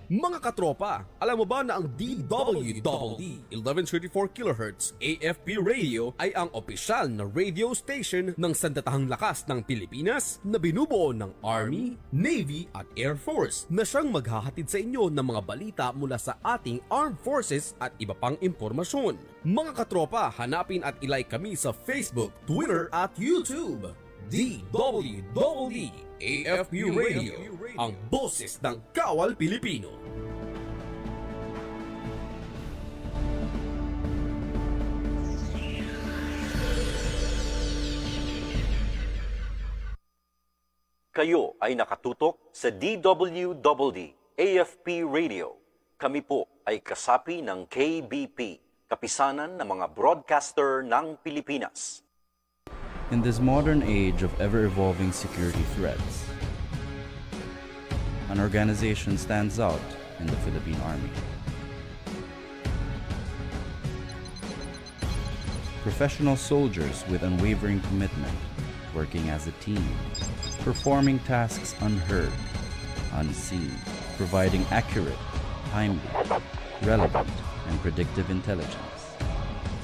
Mga katropa, alam mo ba na ang DWDD 1134 kHz AFP Radio ay ang opisyal na radio station ng Sandatahang Lakas ng Pilipinas na binubuo ng Army, Navy at Air Force na siyang maghahatid sa inyo ng mga balita mula sa ating Armed Forces at iba pang impormasyon. Mga katropa, hanapin at ilike kami sa Facebook, Twitter at YouTube. DWDD AFP Radio, ang boses ng Kawal Pilipino. Kayo ay nakatutok sa DWDD AFP Radio. Kami po ay kasapi ng KBP, kapisanan ng mga broadcaster ng Pilipinas. In this modern age of ever-evolving security threats, an organization stands out in the Philippine Army. Professional soldiers with unwavering commitment, working as a team, performing tasks unheard, unseen, providing accurate, timely, relevant, and predictive intelligence.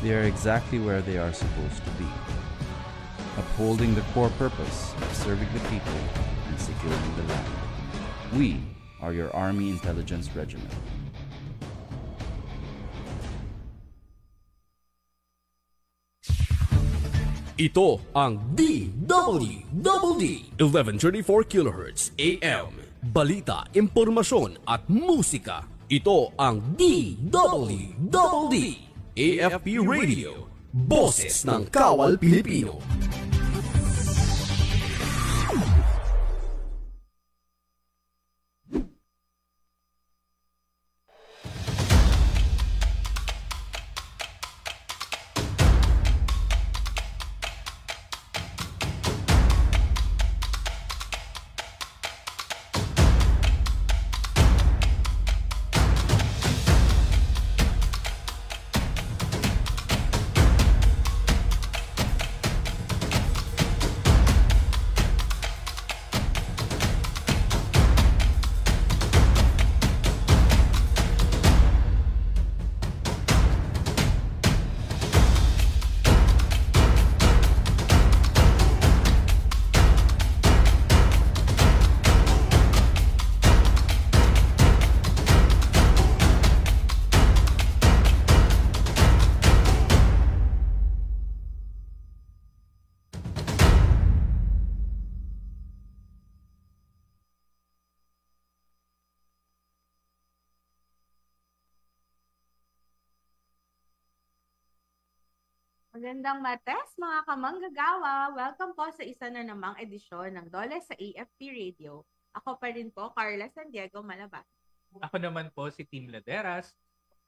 They are exactly where they are supposed to be, upholding the core purpose of serving the people and securing the land. We are your Army Intelligence Regiment. Ito ang DWDD 1134 kHz AM. Balita, impormasyon at musika. Ito ang DWDD AFP Radio. Boses ng Kawal Pilipino. Magandang mates mga kamanggagawa! Welcome po sa isa na namang edisyon ng Dole sa AFP Radio. Ako pa rin po, Carla San Diego Malabat. Ako naman po si Team Laderas.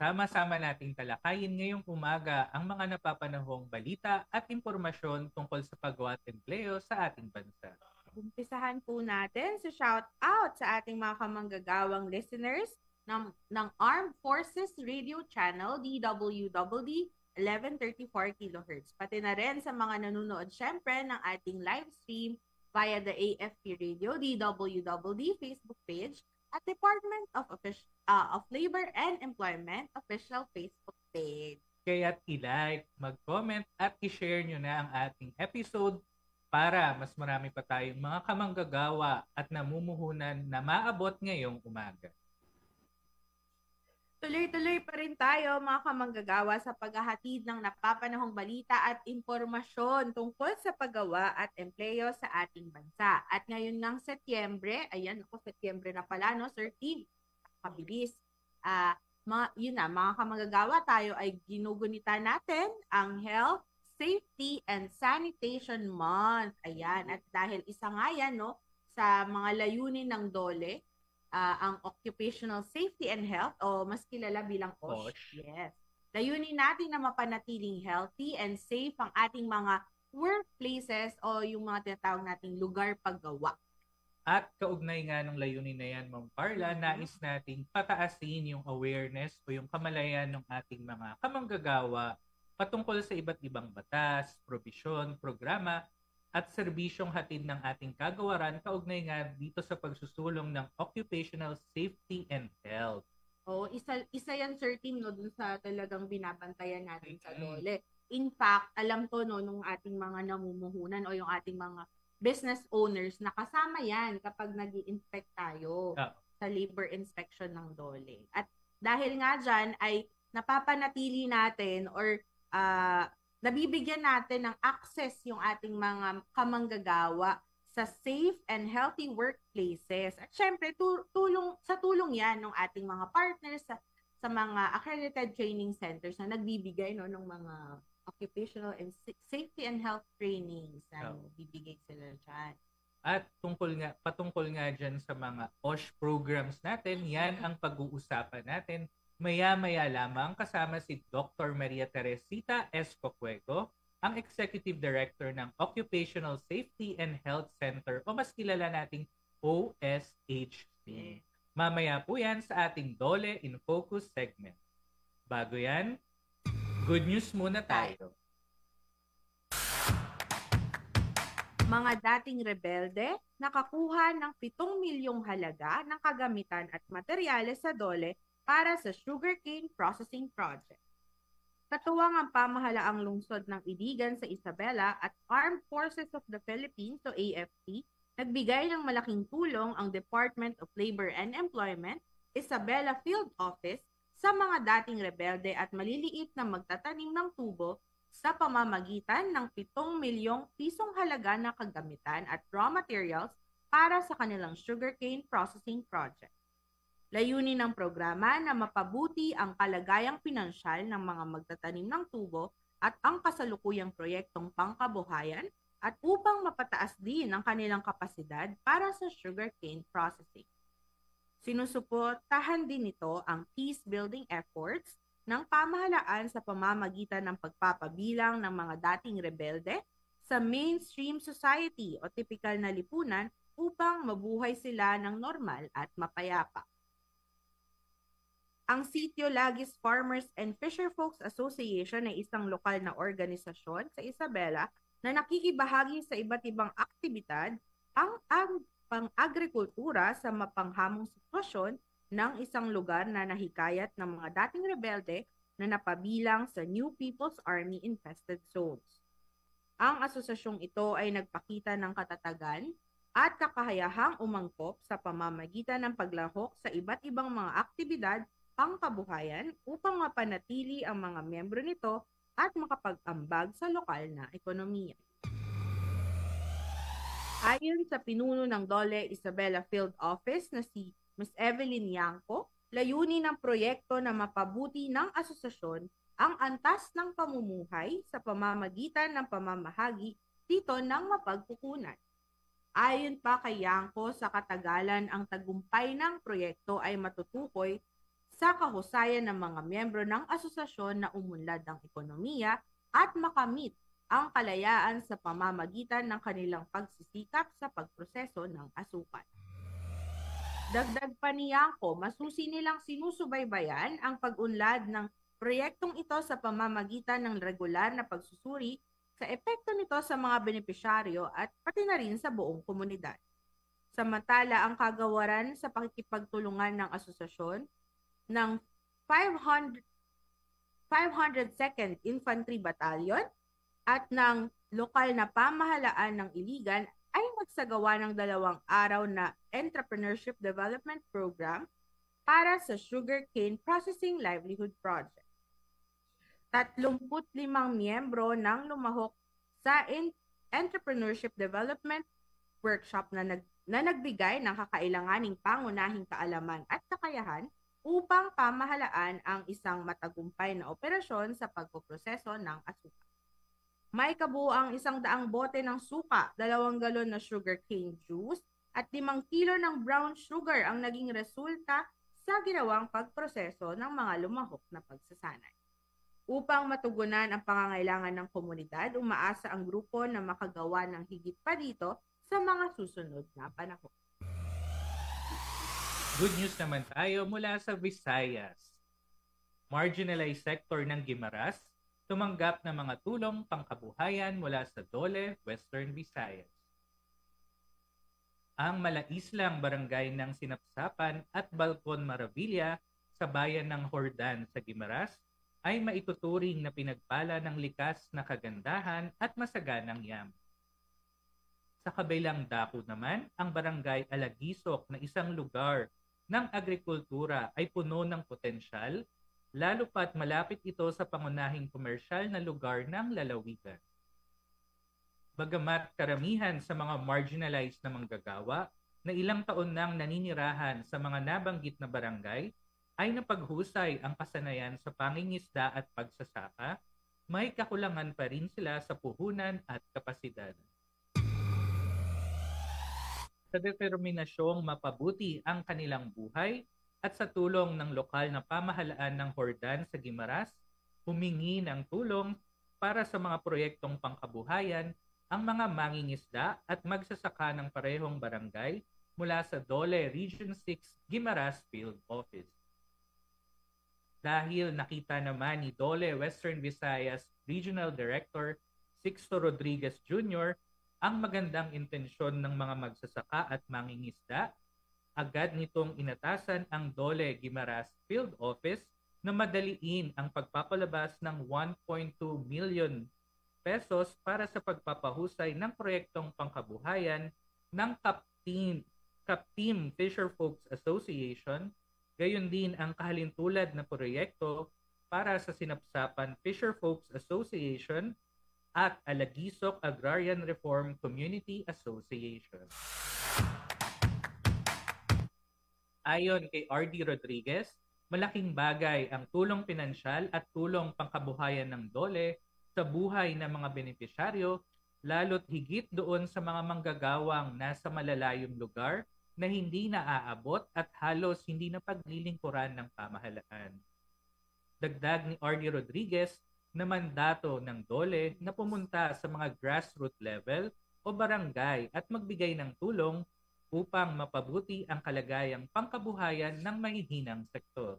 Sama-sama nating talakayin ngayong umaga ang mga napapanahong balita at impormasyon tungkol sa paggawa at empleo sa ating bansa. Umpisahan po natin sa shout-out sa ating mga kamanggagawang listeners ng Armed Forces Radio Channel, DWDD 1134 kHz. Pati na rin sa mga nanonood syempre ng ating live stream via the AFP Radio, DWDD Facebook page at Department of Labor and Employment official Facebook page. Kaya't i-like, mag-comment at i-share nyo na ang ating episode para mas marami pa tayong mga kamanggagawa at namumuhunan na maabot ngayong umaga. Tuloy-tuloy pa rin tayo mga kamanggagawa sa paghahatid ng napapanahong balita at impormasyon tungkol sa paggawa at empleo sa ating bansa. At ngayon ng Setyembre, Setyembre na pala, no, Sir Tim? Mabilis. Mga kamanggagawa, tayo ay ginugunita natin ang Health, Safety and Sanitation Month. Ayan, at dahil isa nga yan, no, sa mga layunin ng DOLE, ang Occupational Safety and Health o mas kilala bilang OSH. Yes. Layunin natin na mapanatiling healthy and safe ang ating mga workplaces o yung mga tinatawag nating lugar paggawa. At kaugnay nga ng layunin na yan, Ma'am Carla, nais nating pataasin yung awareness o yung kamalayan ng ating mga kamanggagawa patungkol sa iba't ibang batas, probisyon, programa at serbisyong hatid ng ating kagawaran kaugnay nga dito sa pagsusulong ng occupational safety and health. Isa yan, Sir Tim, no, dun sa talagang binabantayan natin sa DOLE. In fact, alam ko no, nung ating mga namumuhunan o yung ating mga business owners, nakasama yan kapag nag-i-inspect tayo sa labor inspection ng DOLE. At dahil nga dyan ay napapanatili natin or nabibigyan natin ng access yung ating mga kamanggagawa sa safe and healthy workplaces. At syempre, tulong yan ng ating mga partners sa mga accredited training centers na nagbibigay no, ng mga occupational and safety and health trainings na bibigay sila dyan. At patungkol nga dyan sa mga OSH programs natin, yan ang pag-uusapan natin maya-maya lamang kasama si Dr. Maria Teresita S. Cocuego, ang Executive Director ng Occupational Safety and Health Center o mas kilala nating OSHC. Mamaya po yan sa ating DOLE in Focus segment. Bago yan, good news muna tayo. Mga dating rebelde nakakuha ng 7 milyong halaga ng kagamitan at materyales sa DOLE para sa sugarcane processing project. Katuwang ang pamahalaang lungsod ng Iligan sa Isabela at Armed Forces of the Philippines o AFP, nagbigay ng malaking tulong ang Department of Labor and Employment, Isabela Field Office sa mga dating rebelde at maliliit na magtatanim ng tubo sa pamamagitan ng 7 milyong pisong halaga na kagamitan at raw materials para sa kanilang sugarcane processing project. Layunin ng programa na mapabuti ang kalagayang pinansyal ng mga magtatanim ng tubo at ang kasalukuyang proyektong pangkabuhayan at upang mapataas din ang kanilang kapasidad para sa sugarcane processing. Sinusuportahan din nito ang peace-building efforts ng pamahalaan sa pamamagitan ng pagpapabilang ng mga dating rebelde sa mainstream society o tipikal na lipunan upang mabuhay sila ng normal at mapayapa. Ang Sitio Lagis Farmers and Fisherfolks Association ay isang lokal na organisasyon sa Isabela na nakikibahagi sa iba't ibang aktibidad ang pang-agrikultura sa mapanghamong sitwasyon ng isang lugar na nahikayat ng mga dating rebelde na napabilang sa New People's Army infested zones. Ang asosasyong ito ay nagpakita ng katatagan at kakahayahang umangkop sa pamamagitan ng paglahok sa iba't ibang mga aktibidad pangkabuhayan upang mapanatili ang mga miyembro nito at makapag-ambag sa lokal na ekonomiya. Ayon sa pinuno ng DOLE Isabela Field Office na si Ms. Evelyn Yanko, layunin ng proyekto na mapabuti ng asosasyon ang antas ng pamumuhay sa pamamagitan ng pamamahagi dito ng mapagkukunan. Ayon pa kay Yanko, sa katagalan ang tagumpay ng proyekto ay matutukoy sa kahusayan ng mga miyembro ng asosasyon na umunlad ng ekonomiya at makamit ang kalayaan sa pamamagitan ng kanilang pagsisikap sa pagproseso ng asukal. Dagdag pa ni Yanko, masusi nilang sinusubaybayan ang pag-unlad ng proyektong ito sa pamamagitan ng regular na pagsusuri sa epekto nito sa mga benepisyaryo at pati na rin sa buong komunidad. Samantala, ang kagawaran sa pakikipagtulungan ng asosasyon ng 502nd Infantry Battalion at ng lokal na pamahalaan ng Iligan ay nagsagawa ng 2 araw na Entrepreneurship Development Program para sa Sugarcane Processing Livelihood Project. 35 miyembro nang lumahok sa Entrepreneurship Development Workshop na nagbigay ng kakailanganing pangunahing kaalaman at kakayahan upang pamahalaan ang isang matagumpay na operasyon sa pagpoproseso ng asuka. May kabuuang 100 bote ng suka, 2 galon na sugarcane juice, at 5 kilo ng brown sugar ang naging resulta sa ginawang pagproseso ng mga lumahok na pagsasanay. Upang matugunan ang pangangailangan ng komunidad, umaasa ang grupo na makagawa ng higit pa dito sa mga susunod na panahon. Good news naman tayo mula sa Visayas. Marginalized sector ng Guimaras, tumanggap ng mga tulong pangkabuhayan mula sa Dole, Western Visayas. Ang malaislang barangay ng Sinapsapan at Balcon, Maravilla sa bayan ng Hordan sa Guimaras ay maituturing na pinagpala ng likas na kagandahan at masaganang yaman. Sa kabilang dako naman, ang barangay Alagisok na isang lugar ng agrikultura ay puno ng potensyal, lalo pat malapit ito sa pangunahing komersyal na lugar ng lalawigan. Bagamat karamihan sa mga marginalized na manggagawa na ilang taon nang naninirahan sa mga nabanggit na barangay ay napaghusay ang kasanayan sa pangingisda at pagsasaka, may kakulangan pa rin sila sa puhunan at kapasidad. Sa determinasyong mapabuti ang kanilang buhay at sa tulong ng lokal na pamahalaan ng Hordan sa Guimaras, humingi ng tulong para sa mga proyektong pangkabuhayan ang mga mangingisda at magsasaka ng parehong barangay mula sa Dole Region 6 Guimaras Field Office. Dahil nakita naman ni Dole Western Visayas Regional Director Sixto Rodriguez Jr. ang magandang intensyon ng mga magsasaka at mangingisda, agad nitong inatasan ang Dole Guimaras Field Office na madaliin ang pagpapalabas ng 1.2 million pesos para sa pagpapahusay ng proyektong pangkabuhayan ng Capteam Fisherfolks Association, gayon din ang kahalintulad na proyekto para sa Sinapsapan Fisherfolks Association at Alagisok Agrarian Reform Community Association. Ayon kay R.D. Rodriguez, malaking bagay ang tulong pinansyal at tulong pangkabuhayan ng Dole sa buhay ng mga benepisyaryo, lalo't higit doon sa mga manggagawang nasa malalayong lugar na hindi naaabot at halos hindi na paglilingkuran ng pamahalaan. Dagdag ni R.D. Rodriguez na mandato ng Dole na pumunta sa mga grassroots level o barangay at magbigay ng tulong upang mapabuti ang kalagayang pangkabuhayan ng mahihinang sektor.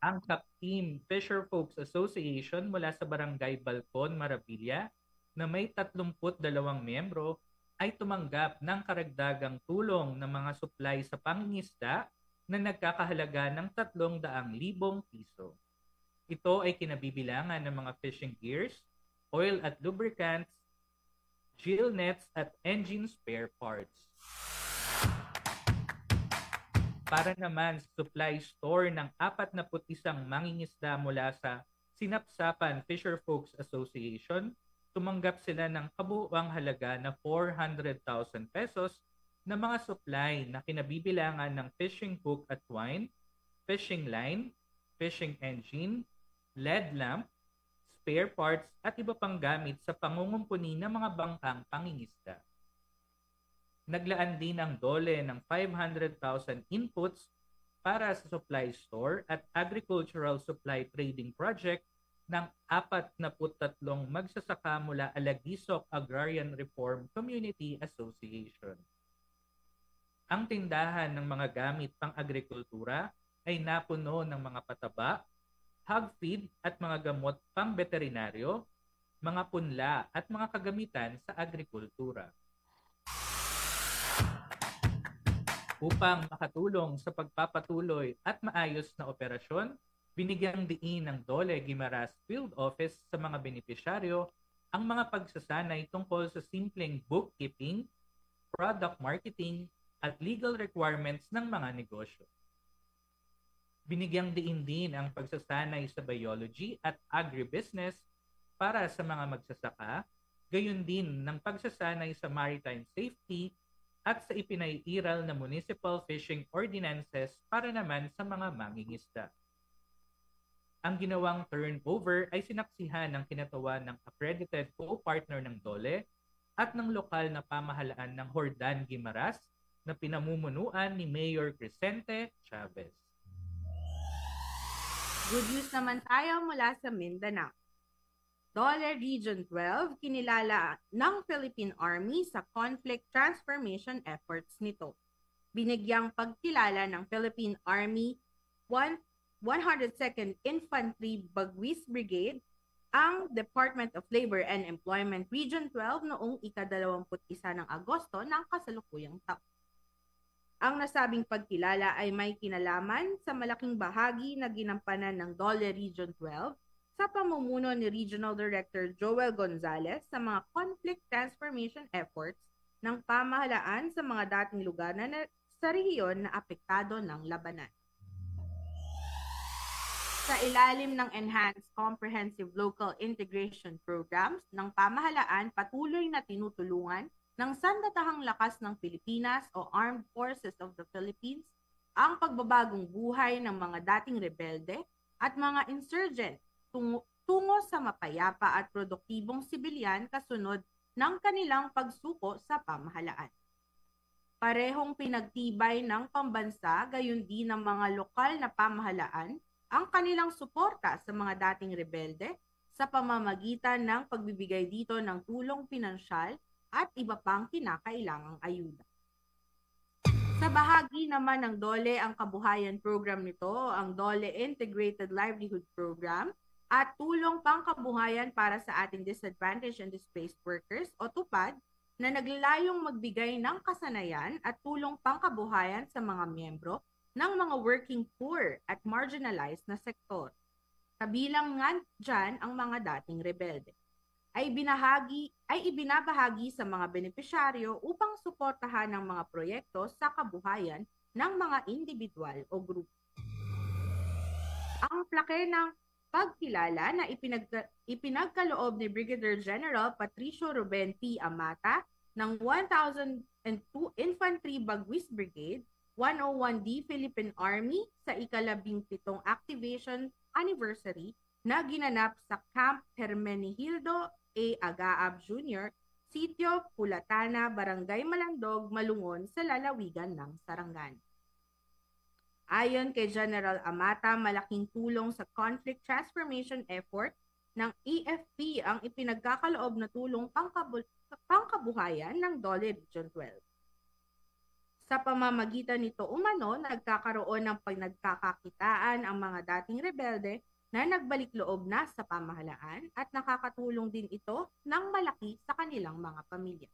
Ang Capteam Fisherfolks Association mula sa Barangay Balcon, Maravilla na may 32 miyembro ay tumanggap ng karagdagang tulong ng mga supply sa pangingisda na nagkakahalaga ng 300,000 piso. Ito ay kinabibilangan ng mga fishing gears, oil at lubricants, gill nets at engine spare parts. Para naman sa supply store ng 41 mangingisda mula sa Sinapsapan Fisherfolks Association, tumanggap sila ng kabuuang halaga na 400,000 pesos na mga supply na kinabibilangan ng fishing hook at twine, fishing line, fishing engine, LED lamp, spare parts at iba pang gamit sa pangungumpuni ng mga bangkang pangingisda. Naglaan din ang Dole ng 500,000 inputs para sa supply store at agricultural supply trading project ng 43 magsasaka mula Alagisok Agrarian Reform Community Association. Ang tindahan ng mga gamit pang-agrikultura ay napuno ng mga pataba, hog feed at mga gamot pang-veterinaryo, mga punla at mga kagamitan sa agrikultura. Upang makatulong sa pagpapatuloy at maayos na operasyon, binigyang diin ng Dole Guimaras Field Office sa mga benepisyaryo ang mga pagsasanay tungkol sa simpleng bookkeeping, product marketing, at legal requirements ng mga negosyo. Binigyang diin din ang pagsasanay sa biology at agribusiness para sa mga magsasaka, gayon din ng pagsasanay sa maritime safety at sa ipinaiiral na municipal fishing ordinances para naman sa mga mangingisda. Ang ginawang turnover ay sinaksihan ng kinatawan ng accredited co-partner ng Dole at ng lokal na pamahalaan ng Hordan Guimaras na pinamumunuan ni Mayor Crescente Chavez. Good news naman tayo mula sa Mindanao. Dole Region 12 kinilala ng Philippine Army sa conflict transformation efforts nito. Binigyang pagkilala ng Philippine Army 102nd Infantry Bagwis Brigade ang Department of Labor and Employment Region 12 noong ika-21 ng Agosto ng kasalukuyang taon. Ang nasabing pagkilala ay may kinalaman sa malaking bahagi na ginampanan ng DOLE Region 12 sa pamumuno ni Regional Director Joel Gonzales sa mga conflict transformation efforts ng pamahalaan sa mga dating lugar na sa rehiyon na apektado ng labanan. Sa ilalim ng Enhanced Comprehensive Local Integration Programs ng pamahalaan, patuloy na tinutulungan ng Sandatahang Lakas ng Pilipinas o Armed Forces of the Philippines ang pagbabagong buhay ng mga dating rebelde at mga insurgent tungo sa mapayapa at produktibong sibilyan kasunod ng kanilang pagsuko sa pamahalaan. Parehong pinagtibay ng pambansa gayon din ng mga lokal na pamahalaan ang kanilang suporta sa mga dating rebelde sa pamamagitan ng pagbibigay dito ng tulong pinansyal at iba pang kinakailangang ayuda. Sa bahagi naman ng DOLE, ang kabuhayan program nito, ang DOLE Integrated Livelihood Program at tulong pangkabuhayan para sa ating disadvantaged and displaced workers o TUPAD na naglalayong magbigay ng kasanayan at tulong pangkabuhayan sa mga miyembro ng mga working poor at marginalized na sektor. Kabilang nga dyan ang mga dating rebelde. Ay ibinabahagi sa mga benepisyaryo upang suportahan ng mga proyekto sa kabuhayan ng mga individual o grupo. Ang plake ng pagkilala na ipinagkaloob ni Brigadier General Patricio Ruben P. Amata ng 1002 Infantry Bagwis Brigade, 101D Philippine Army sa ika-17 activation anniversary na ginanap sa Camp Hermenegildo A. Agaab Jr., Sitio Pulatana, Barangay Malandog, Malungon sa lalawigan ng Sarangani. Ayon kay General Amata, malaking tulong sa conflict transformation effort ng EFP ang ipinagkakaloob na tulong pangkabuhayan ng DOLE Region 12. Sa pamamagitan nito umano, nagkakaroon ng pinagkakakitaan ang mga dating rebelde na nagbalik loob na sa pamahalaan at nakakatulong din ito ng malaki sa kanilang mga pamilya.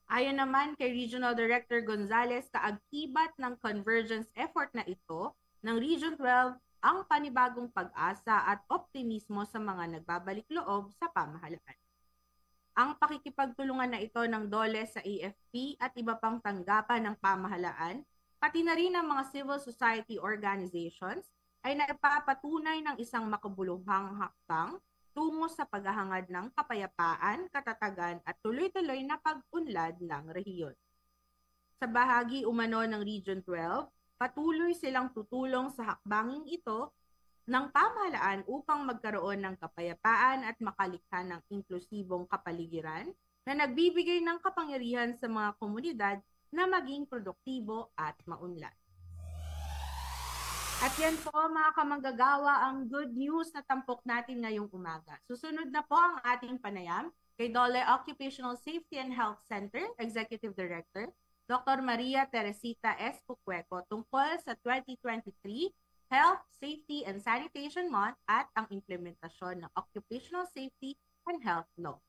Ayon naman kay Regional Director Gonzales, kaagkibat ng convergence effort na ito ng Region 12 ang panibagong pag-asa at optimismo sa mga nagbabalik loob sa pamahalaan. Ang pakikipagtulungan na ito ng DOLE sa AFP at iba pang tanggapan ng pamahalaan, pati na rin ng mga civil society organizations, ay nagpapatunay ng isang makabuluhang hakbang tungo sa paghahangad ng kapayapaan, katatagan at tuloy-tuloy na pag-unlad ng rehiyon. Sa bahagi umano ng Region 12, patuloy silang tutulong sa hakbanging ito ng pamahalaan upang magkaroon ng kapayapaan at makalikha ng inklusibong kapaligiran na nagbibigay ng kapangyarihan sa mga komunidad na maging produktibo at maunlad. At yan po mga kamanggagawa ang good news na tampok natin ngayong umaga. Susunod na po ang ating panayam kay DOLE Occupational Safety and Health Center Executive Director Dr. Maria Teresita S. Cueco tungkol sa 2023 Health, Safety and Sanitation Month at ang implementasyon ng Occupational Safety and Health Law.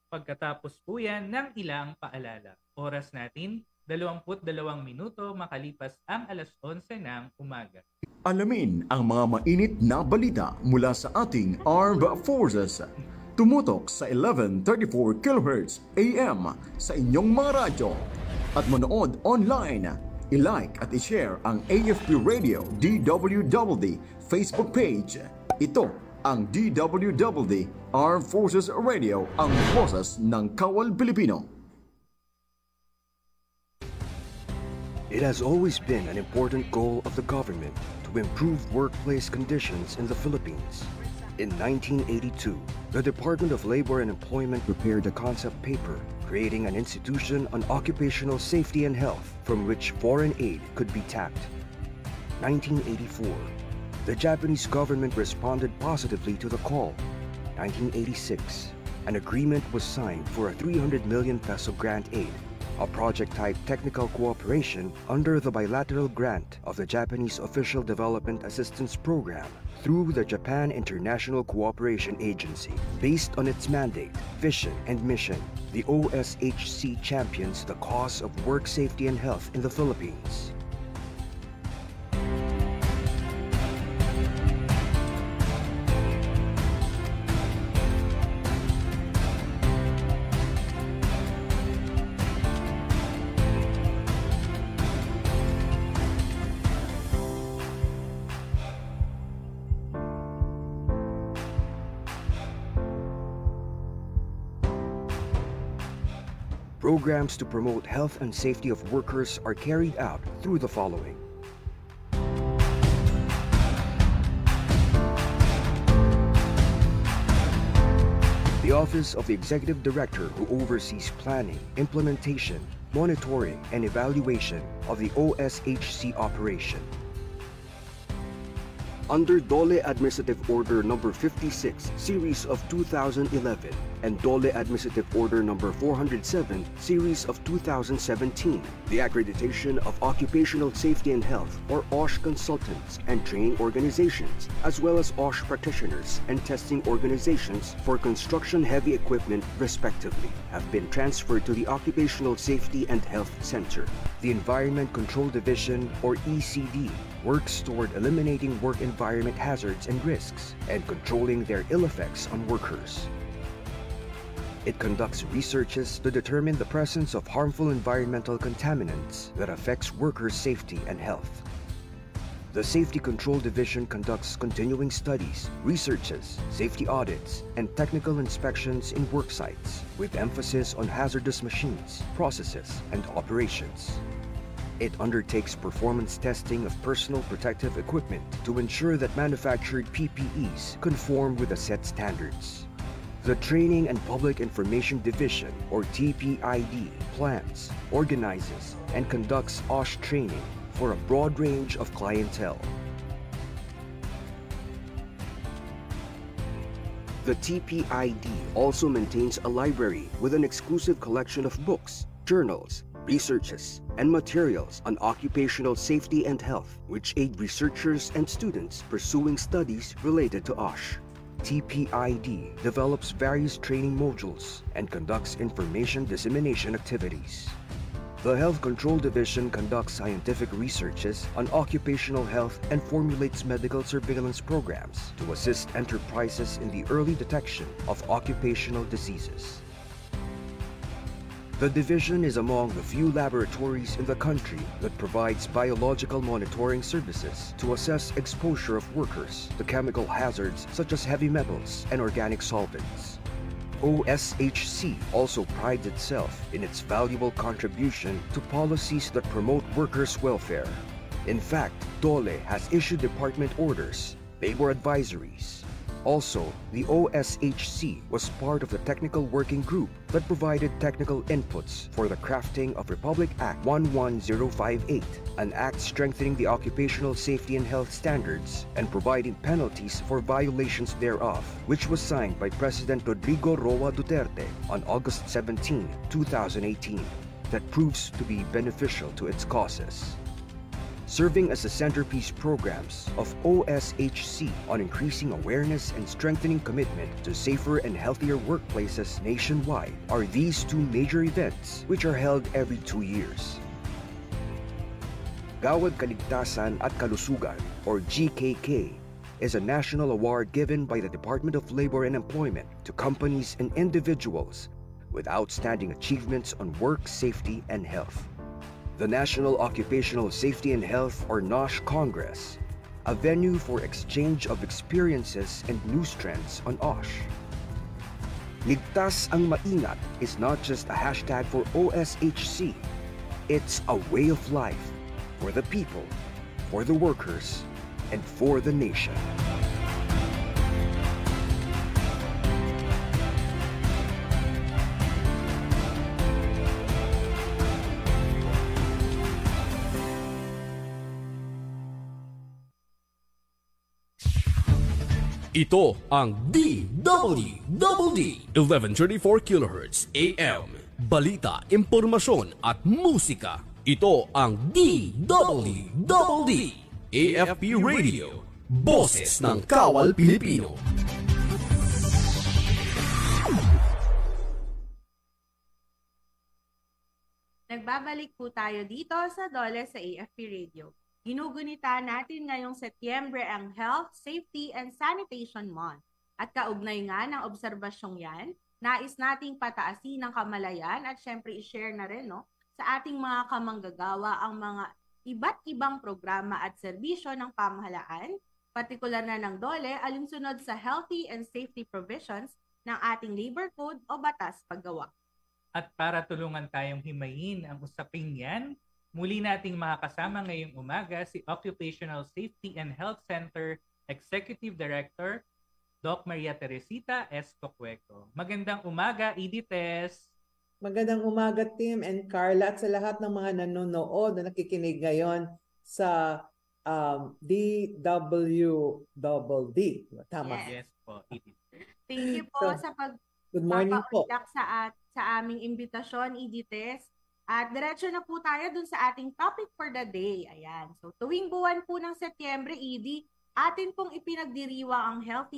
Pagkatapos po yan ng ilang paalala. Oras natin, 22 minuto makalipas ang alas 11 ng umaga. Alamin ang mga mainit na balita mula sa ating Armed Forces. Tumutok sa 1134 kHz AM sa inyong mga radyo at manood online. I-like at i-share ang AFP Radio DWWD Facebook page. Ito ang DWWD Armed Forces Radio, ang boses ng Kawal Pilipino. It has always been an important goal of the government to improve workplace conditions in the Philippines. In 1982, the Department of Labor and Employment prepared a concept paper creating an institution on occupational safety and health from which foreign aid could be tapped. 1984, the Japanese government responded positively to the call. 1986, an agreement was signed for a 300 million peso grant aid. a project-type technical cooperation under the bilateral grant of the Japanese Official Development Assistance Program through the Japan International Cooperation Agency. Based on its mandate, vision, and mission, the OSHC champions the cause of work safety and health in the Philippines. Programs to promote health and safety of workers are carried out through the following. The Office of the Executive Director, who oversees planning, implementation, monitoring, and evaluation of the OSHC operation. Under DOLE Administrative Order Number 56, Series of 2011, and DOLE Administrative Order Number 407, Series of 2017, the accreditation of Occupational Safety and Health, or OSH consultants and training organizations, as well as OSH practitioners and testing organizations for construction heavy equipment, respectively, have been transferred to the Occupational Safety and Health Center. The Environment Control Division, or ECD, works toward eliminating work environment hazards and risks and controlling their ill effects on workers. It conducts researches to determine the presence of harmful environmental contaminants that affects workers' safety and health. The Safety Control Division conducts continuing studies, researches, safety audits, and technical inspections in work sites, with emphasis on hazardous machines, processes, and operations. It undertakes performance testing of personal protective equipment to ensure that manufactured PPEs conform with the set standards. The Training and Public Information Division, or TPID, plans, organizes, and conducts OSH training for a broad range of clientele. The TPID also maintains a library with an exclusive collection of books, journals, researches, and materials on occupational safety and health, which aid researchers and students pursuing studies related to OSH. TPID develops various training modules and conducts information dissemination activities. The Health Control Division conducts scientific researches on occupational health and formulates medical surveillance programs to assist enterprises in the early detection of occupational diseases. The division is among the few laboratories in the country that provides biological monitoring services to assess exposure of workers to chemical hazards such as heavy metals and organic solvents. OSHC also prides itself in its valuable contribution to policies that promote workers' welfare. In fact, DOLE has issued department orders, labor advisories. Also, the OSHC was part of the technical working group that provided technical inputs for the crafting of Republic Act 11058, an act strengthening the occupational safety and health standards and providing penalties for violations thereof, which was signed by President Rodrigo Roa Duterte on August 17, 2018, that proves to be beneficial to its causes. Serving as the centerpiece programs of OSHC on increasing awareness and strengthening commitment to safer and healthier workplaces nationwide are these two major events which are held every 2 years. Gawad Kaligtasan at Kalusugan, or GKK, is a national award given by the Department of Labor and Employment to companies and individuals with outstanding achievements on work safety and health. The National Occupational Safety and Health, or NOSH Congress, a venue for exchange of experiences and news trends on OSH. Ligtas ang maingat is not just a hashtag for OSHC, it's a way of life for the people, for the workers, and for the nation. Ito ang DWDD 1134 kHz AM balita, impormasyon at musika. Ito ang DWD AFP Radio, Boses ng Kawal Pilipino. Nagbabalik po tayo dito sa Dole sa AFP Radio. Ginugunita natin ngayong Setyembre ang Health, Safety and Sanitation Month. At kaugnay nga ng obserbasyong yan, nais nating pataasin ang kamalayan at syempre i-share na rin sa ating mga kamanggagawa ang mga iba't ibang programa at serbisyo ng pamahalaan, partikular na ng DOLE alinsunod sa healthy and safety provisions ng ating labor code o batas paggawa. At para tulungan tayong himayin ang usaping yan, muli nating makakasama ngayong umaga si Occupational Safety and Health Center Executive Director, Doc Maria Teresita S. Cocueco. Magandang umaga, Edites! Magandang umaga, Tim and Carla, at sa lahat ng mga nanonood na nakikinig ngayon sa DWD. Tama? Yes po, Edith. Thank you po sa good morning po. Sa aming imbitasyon, Edites. At diretso na po tayo dun sa ating topic for the day. Ayan. So tuwing buwan po ng Setyembre, Edi, atin pong ipinagdiriwang ang Health,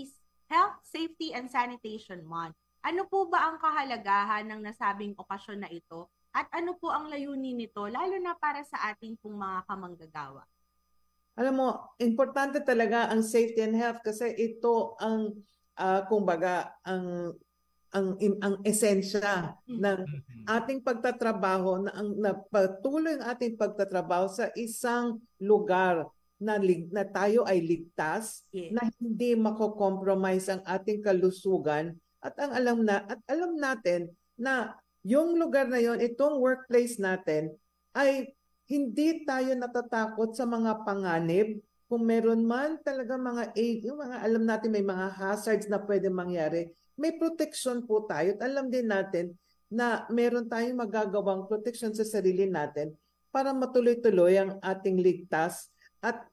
Safety and Sanitation Month. Ano po ba ang kahalagahan ng nasabing okasyon na ito? At ano po ang layunin nito, lalo na para sa ating pong mga kamanggagawa? Alam mo, importante talaga ang safety and health kasi ito ang, kumbaga, ang esensya ng ating pagtatrabaho, na patuloy ang ating pagtatrabaho sa isang lugar na tayo ay ligtas, na hindi mako-compromise ang ating kalusugan, at alam natin na yung lugar na yon, itong workplace natin, ay hindi tayo natatakot sa mga panganib. Kung meron man talaga yung mga alam natin may mga hazards na pwede mangyari, may protection po tayo. At alam din natin na meron tayong magagawang protection sa sarili natin para matuloy-tuloy ang ating ligtas at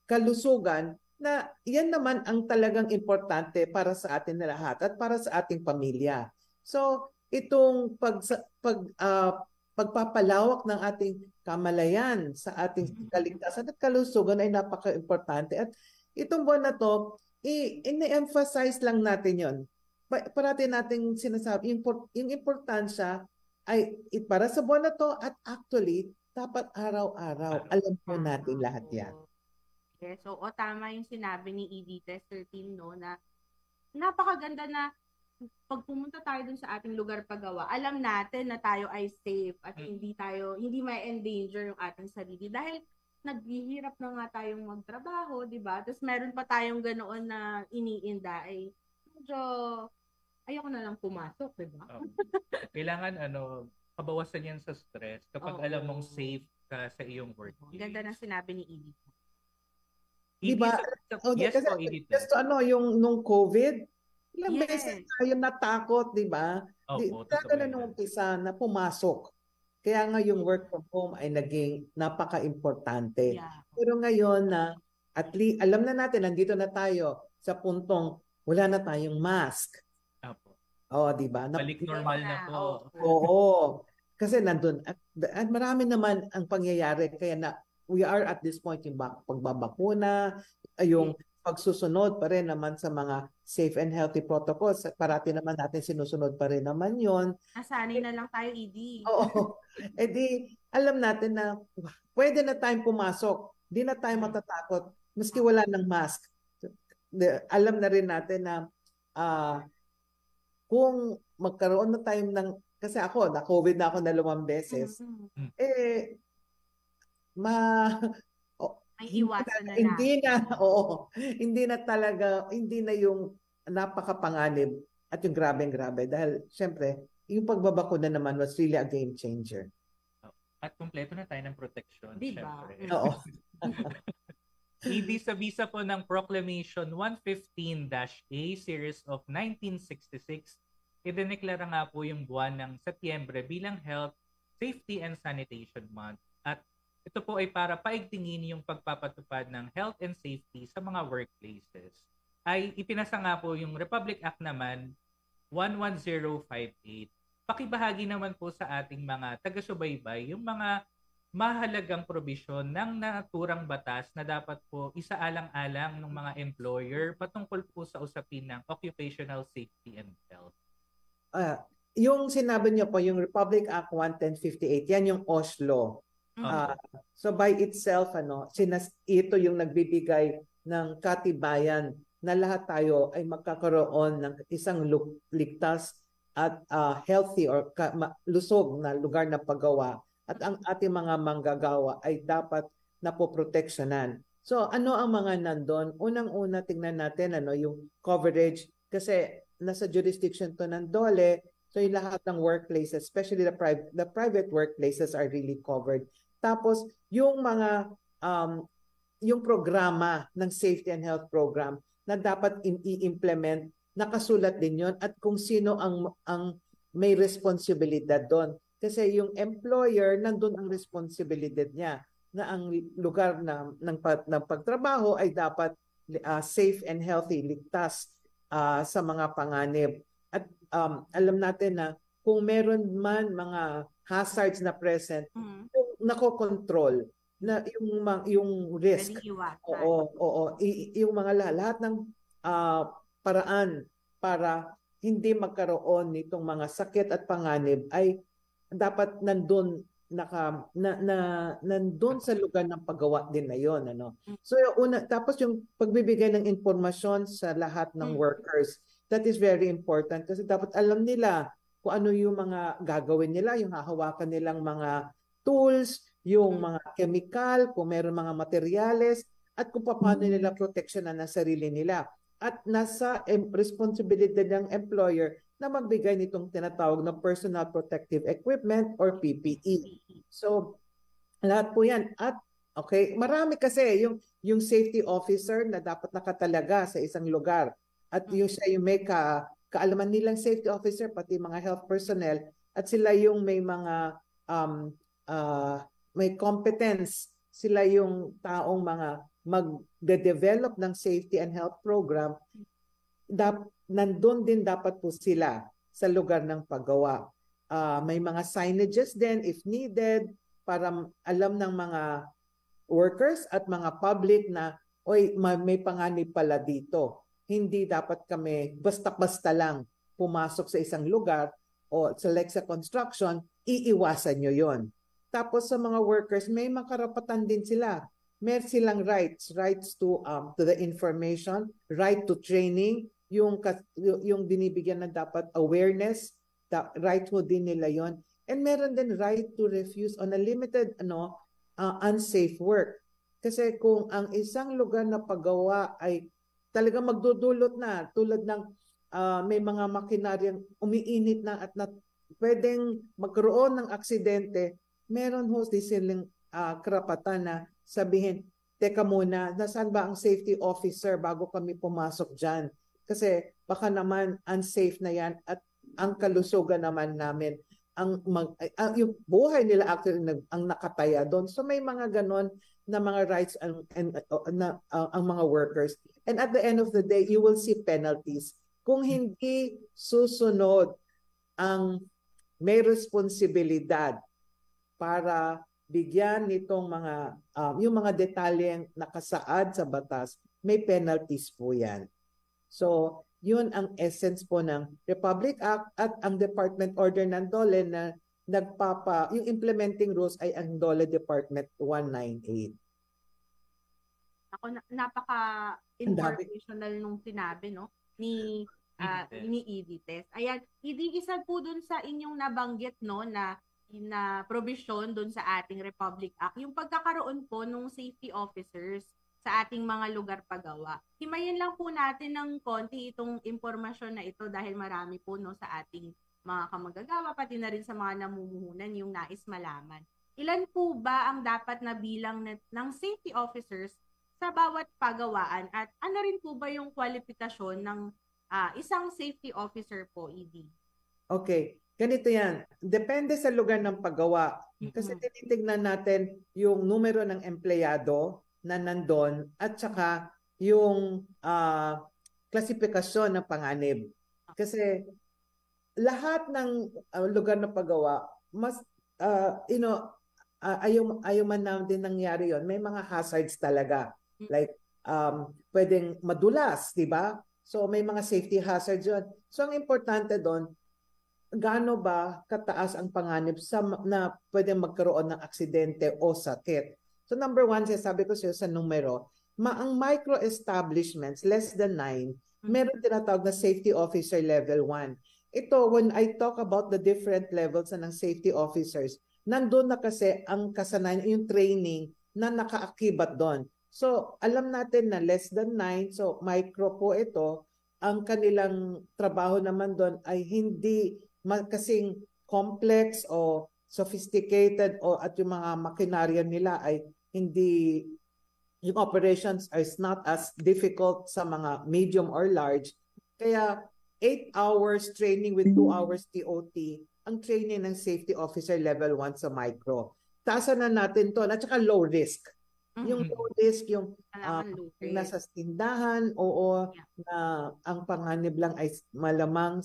kalusugan, na yan naman ang talagang importante para sa atin na lahat at para sa ating pamilya. So, itong pagpapalawak ng ating kamalayan sa ating kaligtasan at kalusugan ay napaka-importante. At itong buwan na to, i-emphasize lang natin yon. Parati nating sinasabi, yung importansya ay para sa buwan na to, at actually, dapat araw-araw. Alam po natin lahat yan. Okay, so tama yung sinabi ni Edith 13, na napakaganda na pag pumunta tayo dun sa ating lugar paggawa, alam natin na tayo ay safe at hindi may endanger yung ating sarili dahil naghihirap na nga tayong magtrabaho, di ba? Tapos meron pa tayong ganoon na iniinda, ay medyo ayoko na lang pumasok, di ba? Kailangan pabawasan yan sa stress kapag alam mong safe ka sa iyong work. Ganda ng sinabi ni Edith. Diba? Yes, Edith. Just yung nung COVID, ilang beses tayo natakot, di ba? Talaga na nung umpisa na pumasok. Kaya nga yung work from home ay naging napaka-importante. Yeah. Pero ngayon na at least alam na natin, nandito na tayo sa puntong wala na tayong mask. Di ba? Balik normal na po. Oo. Kasi nandun. At marami naman ang pangyayari. Kaya na we are at this point yung pagbabakuna, yung pagsusunod pa rin naman sa mga safe and healthy protocols. Parati naman natin sinusunod pa rin naman yon. Nasanay na lang tayo, Edie. Oo. Alam natin na pwede na tayong pumasok. Di na tayo matatakot maski wala ng mask. Alam na rin natin na kung magkaroon na tayo ng, kasi ako, na-COVID na ako na 5 beses, may iwasan na hindi na talaga, hindi na yung napakapanganib at yung grabe-grabe. Dahil, syempre, yung pagbabakuna naman was really a game changer. At kumpleto na tayo ng protection, diba? Syempre. Oo. Hindi sa visa po ng Proclamation 115-A Series of 1966, idineklara nga po yung buwan ng Setyembre bilang Health, Safety and Sanitation Month. At ito po ay para paigtingin yung pagpapatupad ng health and safety sa mga workplaces. Ay ipinasa nga po yung Republic Act naman 11058 pakibahagi naman po sa ating mga taga-subaybay yung mga mahalagang probisyon ng naturang batas na dapat po isaalang-alang ng mga employer patungkol po sa usapin ng occupational safety and health. Yung sinabi niyo po, yung Republic Act 1158, yan yung Oslo. So by itself, ito yung nagbibigay ng katibayan na lahat tayo ay magkakaroon ng isang ligtas at healthy or lusog na lugar na paggawa, at ang ating mga manggagawa ay dapat napoproteksyonan. So ano ang mga nandun? Unang-una tingnan natin yung coverage, kasi nasa jurisdiction to ng DOLE, so yung lahat ng workplaces, especially the private workplaces, are really covered. Tapos yung mga yung programa ng safety and health program na dapat i-implement, nakasulat din yon, at kung sino ang may responsibilidad doon. Kasi yung employer, nandun ang responsibilidad niya na ang lugar ng pagtrabaho ay dapat safe and healthy, ligtas sa mga panganib. At alam natin na kung meron man mga hazards na present, nakokontrol na yung risk. Yung mga lahat ng paraan para hindi magkaroon nitong mga sakit at panganib ay dapat nandun sa lugar ng paggawa din na yon, So tapos yung pagbibigay ng impormasyon sa lahat ng workers, that is very important, kasi dapat alam nila kung ano yung mga gagawin nila, yung hahawakan nilang mga tools, yung mga chemical, kung meron mga materyales, at kung paano nila proteksyonan ang sarili nila. At nasa responsibilidad ng employer na magbigay nitong tinatawag na personal protective equipment or PPE. So, lahat po yan. At okay, marami kasi yung safety officer na dapat nakatalaga sa isang lugar. At yung siya yung may kaalaman nilang safety officer, pati mga health personnel, at sila yung may mga may competence, sila yung taong mga mag-develop ng safety and health program, nandun din dapat po sila sa lugar ng paggawa. May mga signages din if needed para alam ng mga workers at mga public na may panganib pala dito. Hindi dapat kami basta-basta lang pumasok sa isang lugar o sa construction, iiwasan nyo yon. Tapos sa mga workers, may makarapatan din sila. Meron silang rights to the information, right to training, yung binibigyan na dapat awareness, right ho din nila yon. And meron din right to refuse on a limited unsafe work. Kasi kung ang isang lugar na paggawa ay talagang magdudulot na, tulad ng may mga makinaryang umiinit na at pwedeng magkaroon ng aksidente, meron ho silang karapatan na sabihin, teka muna, nasaan ba ang safety officer bago kami pumasok dyan? Kasi baka naman unsafe na yan at ang kalusugan naman namin, yung buhay nila actually ang nakataya doon. So may mga ganon na mga rights ang mga workers. And at the end of the day, you will see penalties. Kung hindi susunod ang may responsibilidad para bigyan nitong mga yung mga detalyeng nakasaad sa batas, may penalties po yan. So, yun ang essence po ng Republic Act at ang Department Order ng DOLE na yung implementing rules ay ang DOLE Department 198. Ako, napaka-informational nung sinabi, no? Ni Edites. Ayan, isa po dun sa inyong nabanggit, no, na provision dun sa ating Republic Act, yung pagkakaroon po ng safety officers sa ating mga lugar paggawa. Himayin lang po natin ng konti itong impormasyon na ito dahil marami po, no, sa ating mga kamagagawa, pati na rin sa mga namumuhunan yung nais malaman. Ilan po ba ang dapat na bilang ng safety officers sa bawat pagawaan, at ano rin po ba yung kwalifikasyon ng isang safety officer po, ED? Okay. Ganito yan. Depende sa lugar ng paggawa. Kasi tinitignan natin yung numero ng empleyado na nandun at saka yung klasifikasyon ng panganib. Kasi lahat ng lugar na paggawa, mas, ayaw man natin nangyari yon. May mga hazards talaga. Like, pwedeng madulas, di ba? So, may mga safety hazards yun. So, ang importante doon, gaano ba kataas ang panganib na pwedeng magkaroon ng aksidente o sakit? So, number one, sabi ko sa numero, ang micro establishments, less than 9, meron tinatawag na safety officer level 1. Ito, when I talk about the different levels ng safety officers, nandun na kasi ang kasanayan, yung training na nakaakibat doon. So, alam natin na less than 9, so micro po ito, ang kanilang trabaho naman doon ay hindi kasing complex o sophisticated at yung mga makinarya nila ay hindi, yung operations is not as difficult sa mga medium or large. Kaya 8 hours training with 2 hours TOT ang training ng safety officer level 1 sa micro. Taasan na natin to, at saka low risk. Yung low risk, yung nasa tindahan, na ang panganib lang ay malamang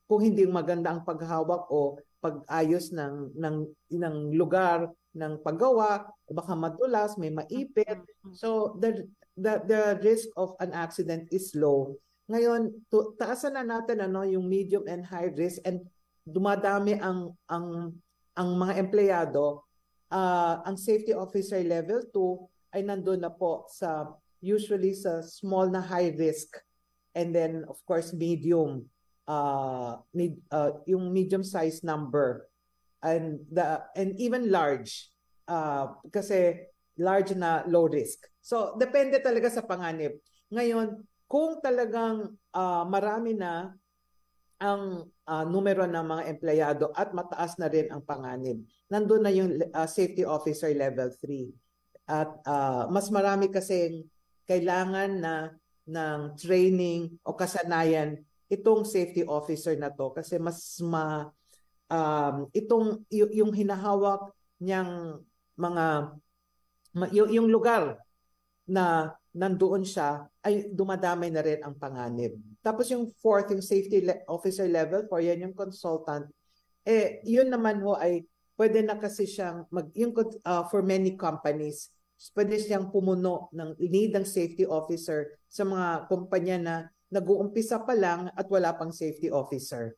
kung hindi maganda ang paghawak o pag-ayos ng lugar ng paggawa, baka madulas, may maipit. So the risk of an accident is low. Ngayon, taasan na natin yung medium and high risk, and dumadami ang mga empleyado. Ang safety officer level 2 ay nandun na po usually sa small na high risk, and then of course medium, yung medium size number, and even large, kasi large na low risk. So depende talaga sa panganib. Ngayon, kung talagang marami na ang numero ng mga empleyado at mataas na rin ang panganib, nandun na yung safety officer level 3. At mas marami kasing kailangan ng training o kasanayan itong safety officer na to, kasi mas yung hinahawak niyang yung lugar na nandoon siya ay dumadamay na rin ang panganib. Tapos yung fourth, yung safety officer level 4, yan yung consultant. Yun naman ho ay pwede na kasi siyang for many companies, pwede siyang pumuno ng lead ng safety officer sa mga kumpanya na nag-uumpisa pa lang at wala pang safety officer.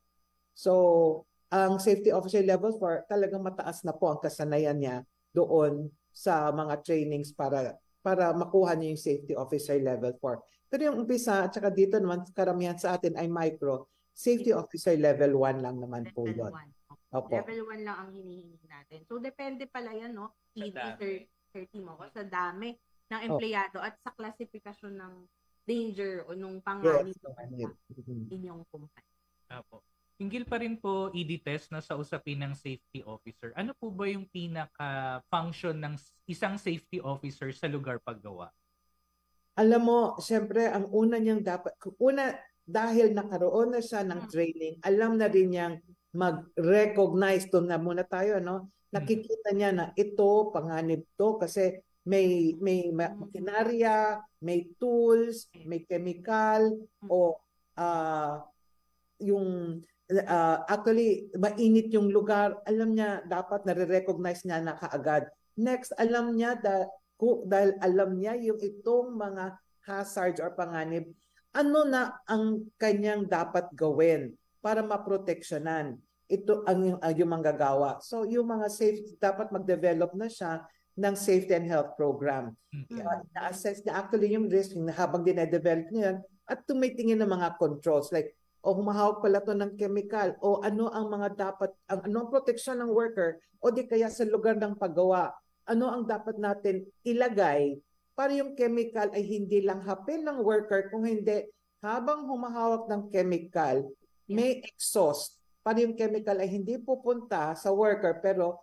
So, ang safety officer level 4, talagang mataas na po ang kasanayan niya doon sa mga trainings para makuha niyo yung safety officer level 4. Pero yung umpisa, at saka dito naman, karamihan sa atin ay micro, safety officer level 1 lang naman po yun. Opo. Level 1 lang ang hinihingi natin. So, depende pala yan, no? PD 30 mo sa dami ng empleyado at sa klasifikasyon ng danger o nung panganib sa inyong kumpanya. Opo. Hinggil pa rin po test na sa usapin ng safety officer. Ano po ba yung pinaka-function ng isang safety officer sa lugar paggawa? Alam mo, siyempre, ang una niyang dahil nakaroon na siya ng training, alam na rin niyang mag-recognize, doon na muna tayo, nakikita niya na ito, panganib to, kasi may makinarya, may tools, may chemical, o actually, mainit yung lugar, alam niya, dapat nare-recognize niya na kaagad. Next, alam niya dahil alam niya yung itong mga hazards or panganib, ano na ang kanyang dapat gawin para maproteksyonan ito yung manggagawa. So, yung mga safety, dapat mag-develop na siya ng safety and health program. Na-assess na actually yung risk habang dinedevelop niya yan, at tumitingin ng mga controls like, humahawak pala to ng chemical, o ano ang mga dapat, anong proteksyon ng worker, o di kaya sa lugar ng paggawa, ano ang dapat natin ilagay para yung chemical ay hindi lang hapin ng worker, kung hindi, habang humahawak ng chemical, may exhaust, para yung chemical ay hindi pupunta sa worker, pero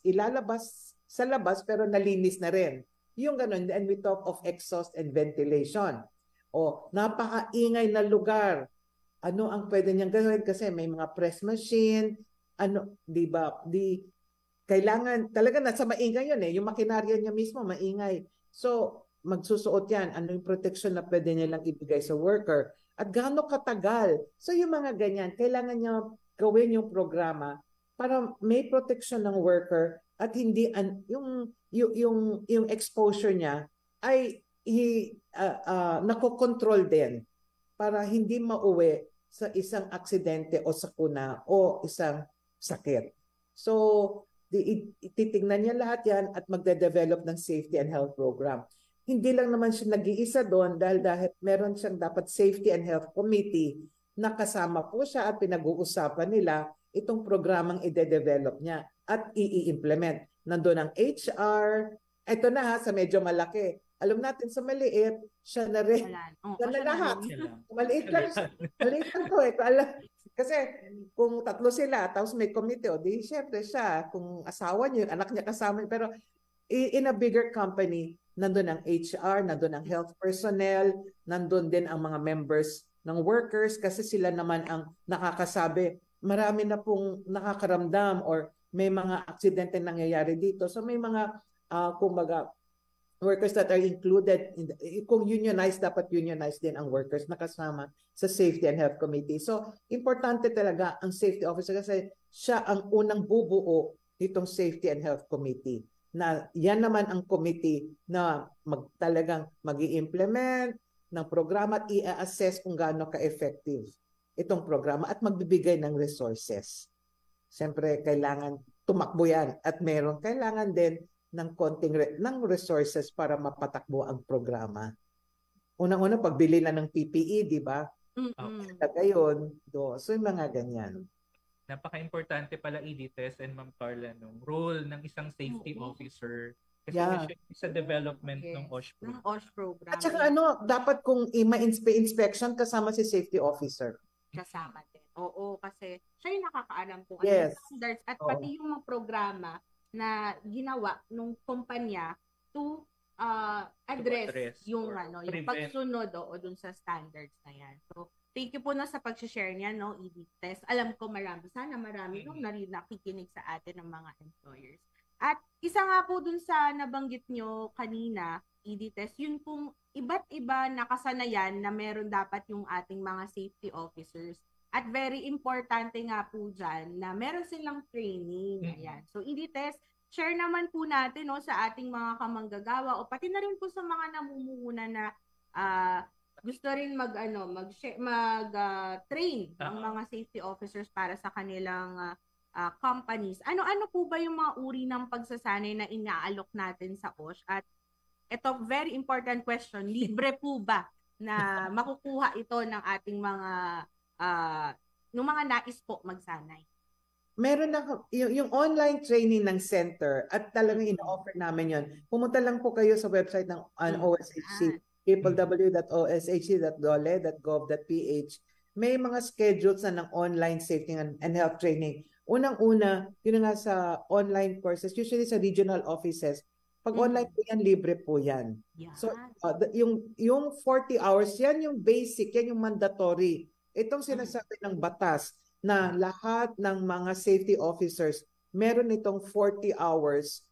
ilalabas sa labas, pero nalinis na rin. Yung ganun, and we talk of exhaust and ventilation. O, napakaingay na lugar, ano ang pwede niyang gawin, kasi may mga press machine, di ba? Kailangan, talaga nasa maingay yun yung makinarya niya mismo, maingay. So, magsusuot yan. Ano yung protection na pwede niya lang ibigay sa worker? at gaano katagal. So yung mga ganyan, kailangan niya gawin yung programa para may protection ng worker at hindi yung exposure niya ay nakokontrol din para hindi mauwi sa isang aksidente o sakuna o isang sakit. So, ititignan niya lahat yan at magde-develop ng safety and health program. Hindi lang naman siya nag-iisa doon dahil meron siyang dapat safety and health committee na kasama po siya at pinag-uusapan nila itong programang ide-develop niya at i-implement. Nandun ang HR, ito na ha, sa medyo malaki. Alam natin sa maliit, siya na rin. Siya na lahat. Maliit lang to eh. Kasi kung tatlo sila, tapos may committee, di syempre siya, kung asawa niya, anak niya kasama, pero in a bigger company, nandun ang HR, nandun ang health personnel, nandun din ang mga members ng workers kasi sila naman ang nakakasabi. Marami na pong nakakaramdam or may mga aksidente nangyayari dito. So may mga, kumbaga, workers that are included, kung unionized, dapat unionized din ang workers na kasama sa Safety and Health Committee. So, importante talaga ang safety officer kasi siya ang unang bubuo nitong Safety and Health Committee. Na yan naman ang committee na talagang mag-i-implement ng programa at i-assess kung gaano ka-effective itong programa at magbibigay ng resources. Siyempre, kailangan tumakbo yan at kailangan din ng ng resources para mapatakbo ang programa. Unang-una, pagbili na ng PPE, di ba? Gayon. So, yung mga ganyan. Napaka-importante pala, Edith and Ma'am Carla, ng role ng isang safety officer kasi sa development ng OSH program. Ng OSH program. At saka dapat kung inspection kasama si safety officer. Kasama din. Oo, kasi siya yung nakakaalam kung ano yung standards at pati yung mga programa na ginawa nung kumpanya to address yung yung pagsunod dun sa standards na yan. So, thank you po sa pag-share niya, Edith. Alam ko sana marami nung nakikinig sa atin ng mga employers. At isa nga po dun sa nabanggit nyo kanina, Edith, yun pong iba't iba na kasanayan na meron dapat yung ating mga safety officers. At very importante nga po dyan na meron silang training. Ayan. So, Edith, share naman po natin sa ating mga kamanggagawa o pati na rin po sa mga namumuhunan na gusto rin mag-train ang mga safety officers para sa kanilang companies. Ano po ba yung mga uri ng pagsasanay na inaalok natin sa OSH? At ito, very important question, libre po ba na makukuha ito ng ating mga nais po magsanay? Meron na yung online training ng center at talagang ino-offer namin yon. Pumunta lang po kayo sa website ng OSHC, www.oshc.dole.gov.ph. May mga schedules na ng online safety and health training. Unang-una, yun nga sa online courses, usually sa regional offices. Pag online po yan, libre po yan. Yeah. So, yung 40 hours, yan yung basic, yan yung mandatory. Itong sinasabi ng batas na lahat ng mga safety officers, meron itong 40 hours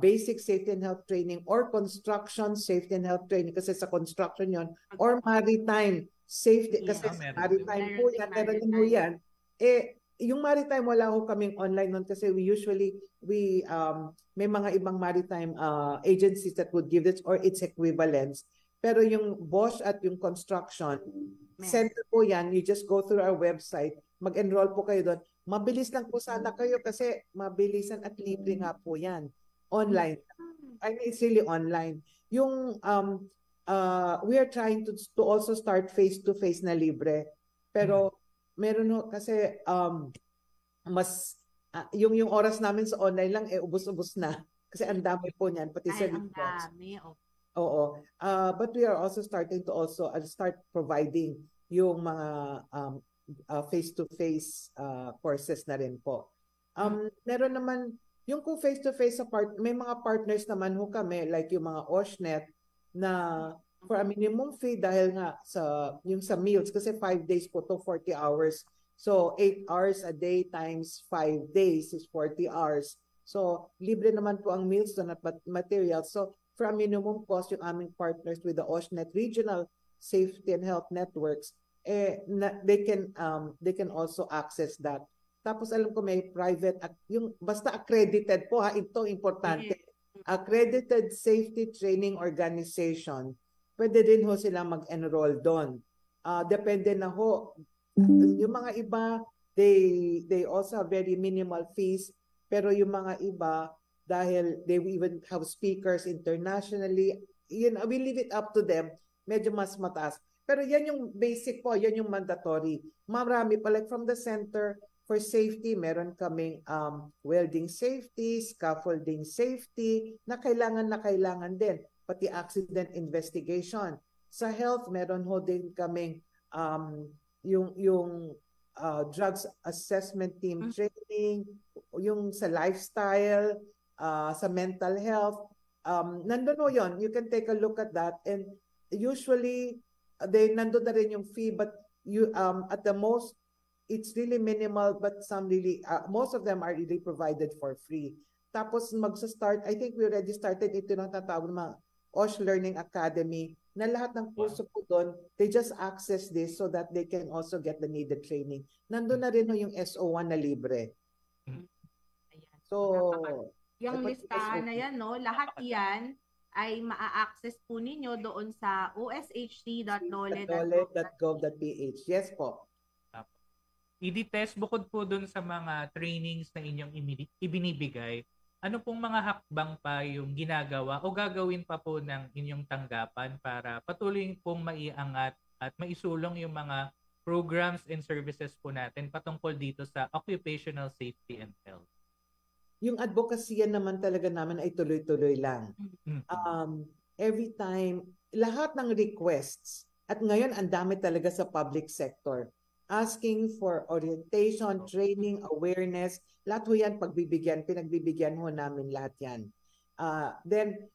basic safety and health training or construction safety and health training kasi sa construction yon or maritime safety kasi sa maritime po yan, meron po yan. Yung maritime wala ho kaming online nun kasi we may mga ibang maritime agencies that would give this or its equivalents. Pero yung Bosch at yung construction center po yan, you just go through our website, mag-enroll po kayo doon. Mabilis lang po sana kayo kasi mabilisan at libre nga po yan. Online. I mean, it's really online. Yung we are trying to also start face-to-face na libre. Pero meron kasi yung oras namin sa online lang ubos-ubos na kasi ang dami po niyan pati sa reports. Oo. But we are also starting to start providing yung mga face-to-face courses na rin po. Meron naman yung kung face-to-face may mga partners naman ho kami like yung mga OSHNet na for a minimum fee dahil nga sa meals kasi 5 days po to 40 hours. So 8 hours a day times 5 days is 40 hours. So libre naman po ang meals doon at materials. So for a minimum cost yung aming partners with the OSHNet regional safety and health networks, they can also access that. Tapos alam ko may private, yung basta accredited po ha, ito importante. Accredited Safety Training Organization, pwede din ho sila mag-enroll doon. Depende na ho. Yung mga iba, they also have very minimal fees, pero yung mga iba, dahil they even have speakers internationally, we leave it up to them, medyo mas mataas. Pero yan yung basic po, yan yung mandatory. Marami pa, like from the Center for Safety, meron kaming welding safety, scaffolding safety, na kailangan din, pati accident investigation. Sa health, meron ho din kaming yung drugs assessment team training, yung sa lifestyle, sa mental health. Nandun ho yun. You can take a look at that. And usually, nandun na rin yung fee, but at the most, it's really minimal, but some really, most of them are really provided for free. Tapos magsa-start, I think we already started ito ng tatawag ng mga OSH Learning Academy, na lahat ng kurso po doon, they just access this so that they can also get the needed training. Nandun na rin ho yung SO1 na libre. So, yung listahan na yan, no? Lahat yan ay maa-access po ninyo doon sa osht.dole.gov.ph. Yes po. I-test bukod po doon sa mga trainings na inyong ibinibigay, ano pong mga hakbang pa yung ginagawa o gagawin pa po ng inyong tanggapan para patuloy pong maiangat at maisulong yung mga programs and services po natin patungkol dito sa occupational safety and health? Yung advocacy naman talaga namin ay tuloy-tuloy lang. Every time, lahat ng requests, at ngayon ang dami talaga sa public sector, asking for orientation, training, awareness, lahat ho yan pinagbibigyan ho namin lahat yan. Then,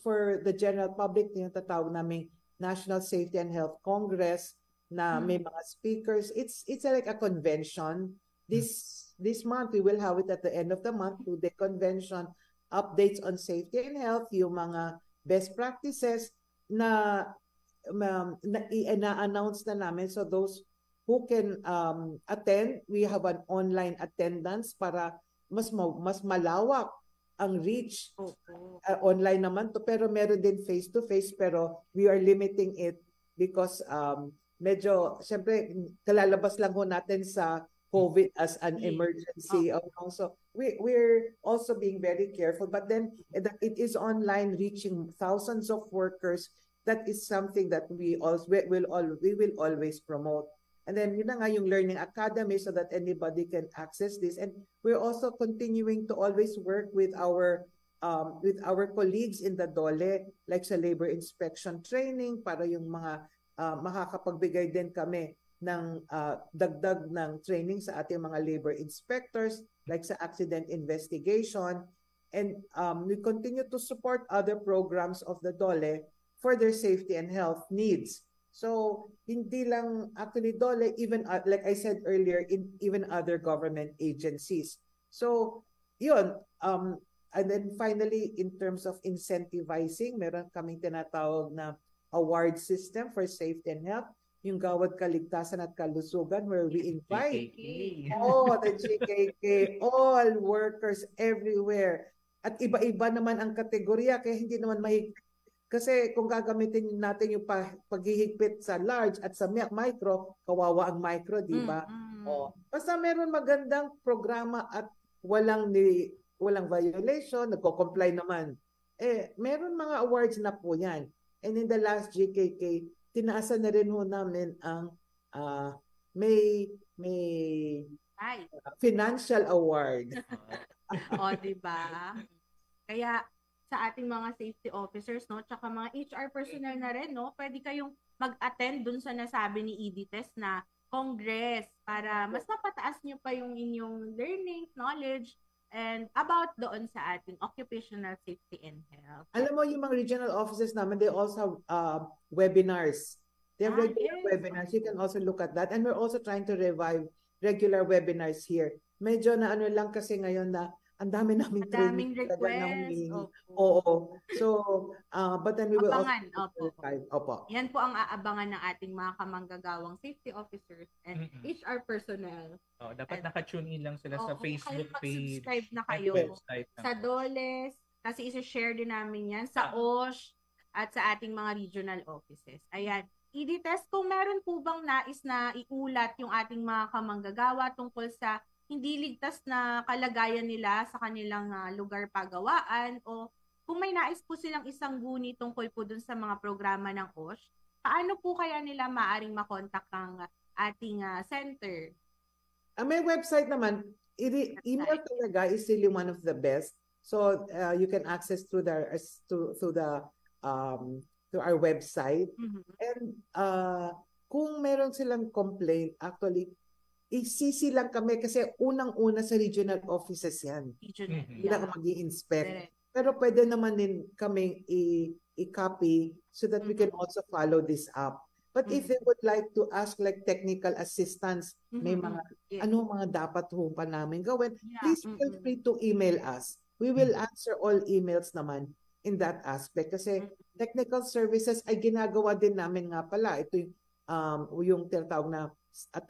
for the general public, yung tatawag namin National Safety and Health Congress, na may mga speakers, it's like a convention. This month, we will have it at the end of the month, to the convention, updates on safety and health, yung mga best practices na na-announce na namin. So those who can attend, we have an online attendance para mas malawak ang reach. Online naman to, pero meron din face-to-face, pero we are limiting it because medyo, syempre, kalalabas lang ho natin sa COVID as an emergency. So we're also being very careful. But then it is online, reaching thousands of workers. That is something that we will always promote. And then yun na nga yung Learning Academy so that anybody can access this. And we're also continuing to always work with our colleagues in the DOLE, like sa labor inspection training, para yung mga makakapagbigay din kami ng dagdag ng training sa ating mga labor inspectors, like sa accident investigation. And we continue to support other programs of the DOLE for their safety and health needs. So, hindi lang actually DOLE, even like I said earlier, even other government agencies. So, yun. And then finally, in terms of incentivizing, meron kaming tinatawag na award system for safety and health, yung Gawad Kaligtasan at Kalusugan, where we invite the GKK, all workers everywhere. At iba-iba naman ang kategorya, kaya hindi naman kasi kung gagamitin natin yung paghihigpit sa large at sa micro, kawawa ang micro, di ba? Basta meron magandang programa at walang violation, nagko-comply naman. Meron mga awards na po yan. And in the last GKK, tinaasan na rin ho namin ang may financial award. Di ba? Kaya sa ating mga safety officers, no, tsaka mga HR personnel na rin, no, pwede kayong mag-attend dun sa nasabi ni EDTES na Congress para mas mapataas nyo pa yung inyong learning, knowledge, and about doon sa ating occupational safety and health. Alam mo, yung mga regional offices namin, they also have webinars. They have regular webinars. You can also look at that. And we're also trying to revive regular webinars here. Medyo na lang kasi ngayon na ang dami naming Ang daming training talaga na request. humihingi. Opo. Oo. So, but then we will Abangan, also opo. Opo. Yan po ang aabangan ng ating mga kamanggagawang safety officers and HR personnel. Dapat naka-tune in lang sila sa Facebook page. Mag-subscribe na kayo sa DOLES, kasi isa-share din namin yan sa OSH at sa ating mga regional offices. Ayan. EDTest, kung meron po bang nais na iulat yung ating mga kamanggagawa tungkol sa hindi ligtas na kalagayan nila sa kanilang lugar pagawaan, o kung may nais po silang isang guni tungkol po dun sa mga programa ng OSH, paano po kaya nila maaring makontak ang ating center? May website naman. Email talaga is really one of the best. So you can access through our website. And kung meron silang complaint, actually, i-CC lang kami kasi unang-una sa regional offices yan. Hindi lang mag-i-inspect. Pero pwede naman din kaming i-copy so that we can also follow this up. But if they would like to ask like technical assistance, may mga mga dapat ho pa namin gawin, please feel free to email us. We will answer all emails naman in that aspect. Kasi technical services ay ginagawa din namin nga pala. Ito yung tinatawag na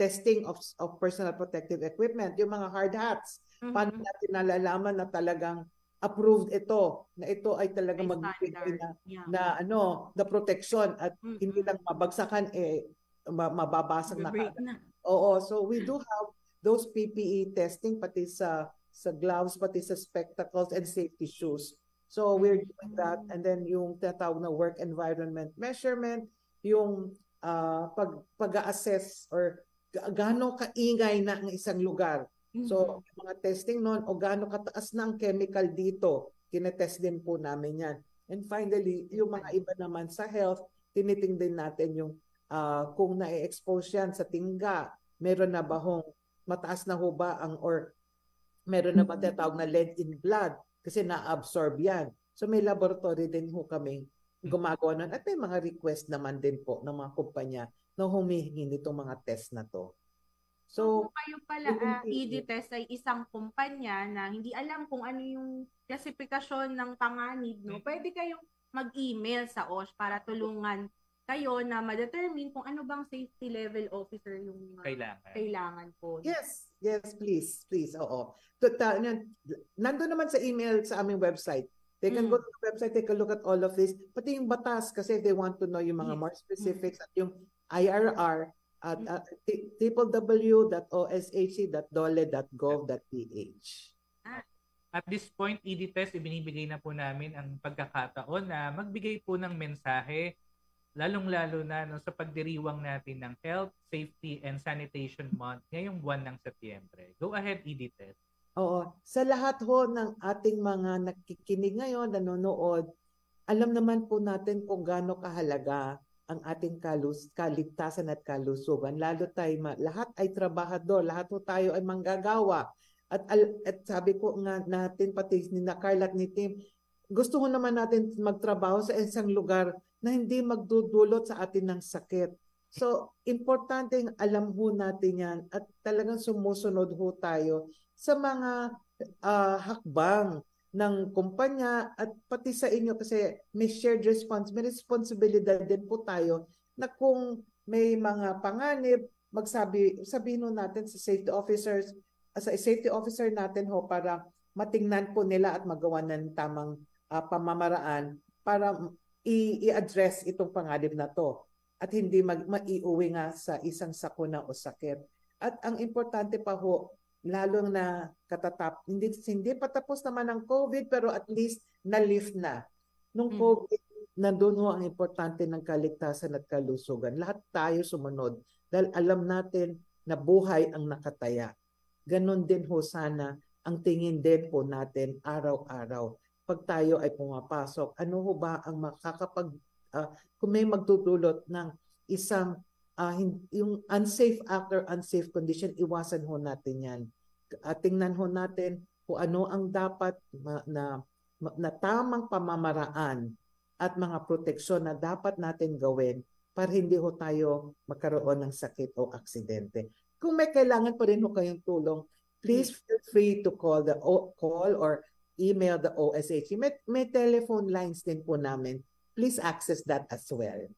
testing of personal protective equipment, yung mga hard hats. Paano natin nalalaman na talagang approved ito, na ito ay talagang magbibigay na the protection at hindi lang mabagsakan, mababasag na kaagad. Oo, so we do have those PPE testing, pati sa gloves, pati sa spectacles and safety shoes. So we're doing that. And then yung tinatawag na work environment measurement, yung pag-assess or gaano kaingay na ang isang lugar. So, mga testing noon o gaano kataas na ang chemical dito, kinetest din po namin yan. And finally, yung mga iba naman sa health, tinitingnan natin yung kung na-expose yan sa tingga, meron na ba mataas na ho ba or meron na ba tinatawag na lead in blood kasi na-absorb yan. So, may laboratory din ho kami gumagawa nun. At may mga request naman din po ng mga kumpanya na humihingi nitong mga test na to. So, kayo pala, EDTest ay isang kumpanya na hindi alam kung ano yung klasifikasyon ng panganib, no? Pwede kayong mag-email sa OSH para tulungan kayo na ma-determine kung ano bang safety level officer yung kailangan po. Yes, please. Oo. Nandun naman sa email sa aming website. They can go to the website, take a look at all of this. Pati yung batas kasi they want to know yung mga more specifics at yung IRR at www.oshc.dole.gov.ph. At this point, EDTest, ibinibigay na po namin ang pagkakataon na magbigay po ng mensahe, lalong-lalo na sa pagdiriwang natin ng Health, Safety, and Sanitation Month ngayong buwan ng Setyembre. Go ahead, EDTest. Oo. Sa lahat ho ng ating mga nakikinig ngayon, nanonood, alam naman po natin kung gaano kahalaga ang ating kaligtasan at kalusugan. Lalo tayo, lahat ay trabahador, lahat ho tayo ay manggagawa. At sabi ko nga natin, pati ni Carla at ni Tim, gusto ho naman natin magtrabaho sa isang lugar na hindi magdudulot sa atin ng sakit. So, importante alam ho natin yan at talagang sumusunod ho tayo sa mga hakbang ng kumpanya at pati sa inyo kasi may shared may responsibilidad din po tayo na kung may mga panganib, sabihin natin sa safety officers, sa safety officer natin ho para matingnan po nila at magawa ng tamang pamamaraan para i-address itong panganib na to at hindi maiuwi nga sa isang sakuna o sakit. At ang importante pa ho, lalo na hindi pa tapos naman ang COVID pero at least na-lift na. Nung COVID, nandun ho ang importante ng kaligtasan at kalusugan. Lahat tayo sumunod dahil alam natin na buhay ang nakataya. Ganon din ho sana ang tingin din po natin araw-araw. Pag tayo ay pumapasok, ano ho ba ang kung may magdudulot ng isang yung unsafe act or unsafe condition, iwasan ho natin yan. Tingnan ho natin kung ano ang dapat na tamang pamamaraan at mga proteksyon na dapat natin gawin para hindi ho tayo magkaroon ng sakit o aksidente. Kung may kailangan pa rin ho kayong tulong, please feel free to call or email the OSHC. May telephone lines din po namin. Please access that as well.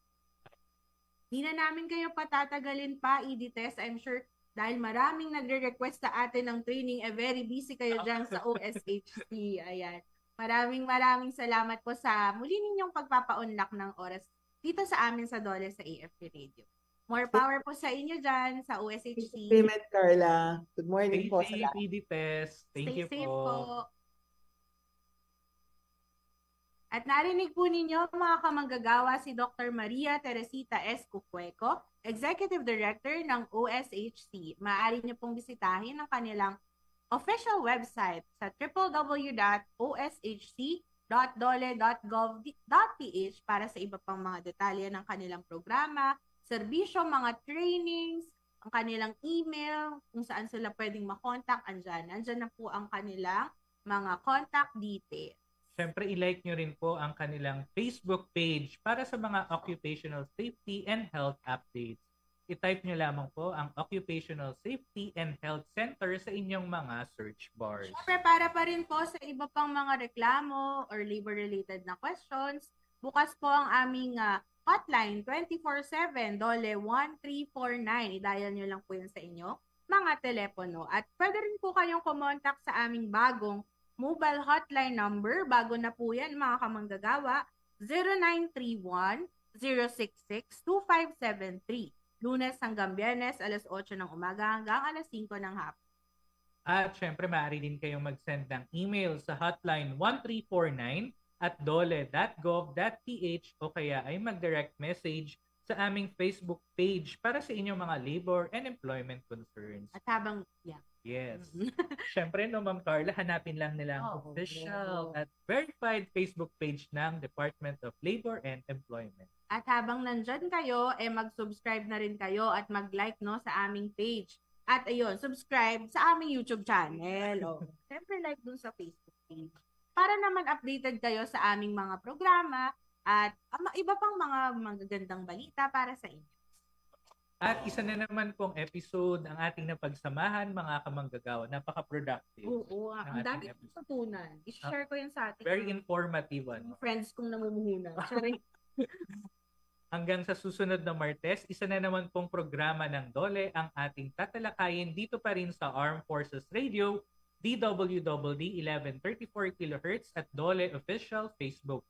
Di na namin kayo patatagalin pa, EDTES. I'm sure dahil maraming nagre-request sa atin ng training, very busy kayo dyan sa OSHC. Ayan. Maraming salamat po sa muli ninyong pagpapa-unlock ng oras dito sa amin sa Dole sa AFP Radio. More power po sa inyo dyan sa OSHC. Payment, Carla. Good morning po sa lahat. EDTES. Thank you Stay safe po. At narinig po ninyo mga kamanggagawa si Dr. Maria Teresita S. Cucueco, Executive Director ng OSHC. Maaari niyo pong bisitahin ang kanilang official website sa www.oshc.dole.gov.ph para sa iba pang mga detalye ng kanilang programa, serbisyo, mga trainings, ang kanilang email, kung saan sila pwedeng makontak, andyan na po ang kanilang mga contact details. Siyempre, i-like nyo rin po ang kanilang Facebook page para sa mga occupational safety and health updates. I-type nyo lamang po ang Occupational Safety and Health Center sa inyong mga search bars. Siyempre, para pa rin po sa iba pang mga reklamo or labor-related na questions, bukas po ang aming hotline 24/7, Dole 1349. I-dial nyo lang po yun sa inyo, mga telepono. At pwede rin po kayong kumontak sa aming bagong mobile hotline number. Bago na po yan, mga kamanggagawa, 0931-066-2573. Lunes hanggang Biyernes, alas 8 ng umaga hanggang alas 5 ng hapon. At syempre, maaari din kayong mag-send ng email sa hotline 1349@dole.gov.ph o kaya ay mag-direct message sa aming Facebook page para sa inyong mga labor and employment concerns. At habang, Yes. Syempre, no, Ma'am Carla, hanapin lang nila ang official at verified Facebook page ng Department of Labor and Employment. At habang nandyan kayo, mag-subscribe na rin kayo at mag-like sa aming page. At ayun, subscribe sa aming YouTube channel. Siyempre, like dun sa Facebook page. Para naman updated kayo sa aming mga programa at iba pang mga magagandang balita para sa inyo. At isa na naman pong episode ang ating napagsamahan, mga kamanggagawa. Napaka-productive. Oo, ang dami kong natutunan. I-share ko yan sa ating very informative one. Friends kong namumuhunan. Hanggang sa susunod na Martes, isa na naman pong programa ng Dole ang ating tatalakayin dito pa rin sa Armed Forces Radio, DWWD 1134 kHz at Dole Official Facebook.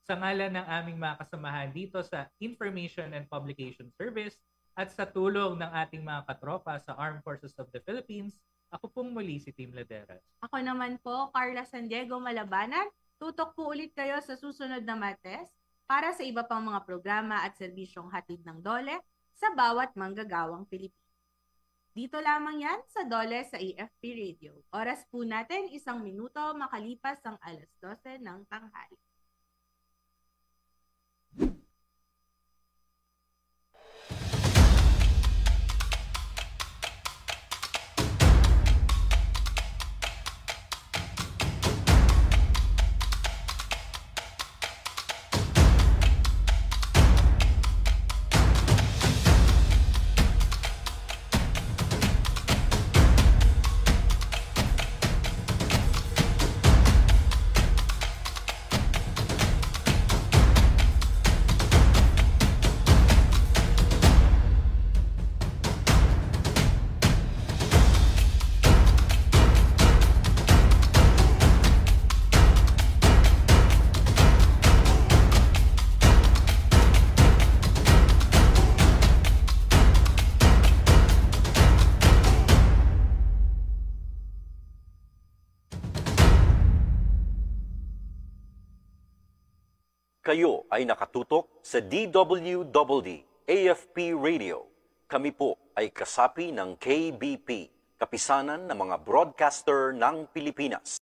Sa ngalan ng aming mga kasamahan dito sa Information and Publication Service, at sa tulong ng ating mga katropa sa Armed Forces of the Philippines, ako pong muli si Team Laderas. Ako naman po, Carla San Diego Malabanan. Tutok po ulit kayo sa susunod na Martes para sa iba pang mga programa at serbisyong hatid ng Dole sa bawat manggagawang Pilipino. Dito lamang yan sa Dole sa AFP Radio. Oras po natin 1 minuto makalipas ang alas 12 ng tanghali. Kayo ay nakatutok sa DWWD AFP Radio. Kami po ay kasapi ng KBP, Kapisanan ng mga Broadcaster ng Pilipinas.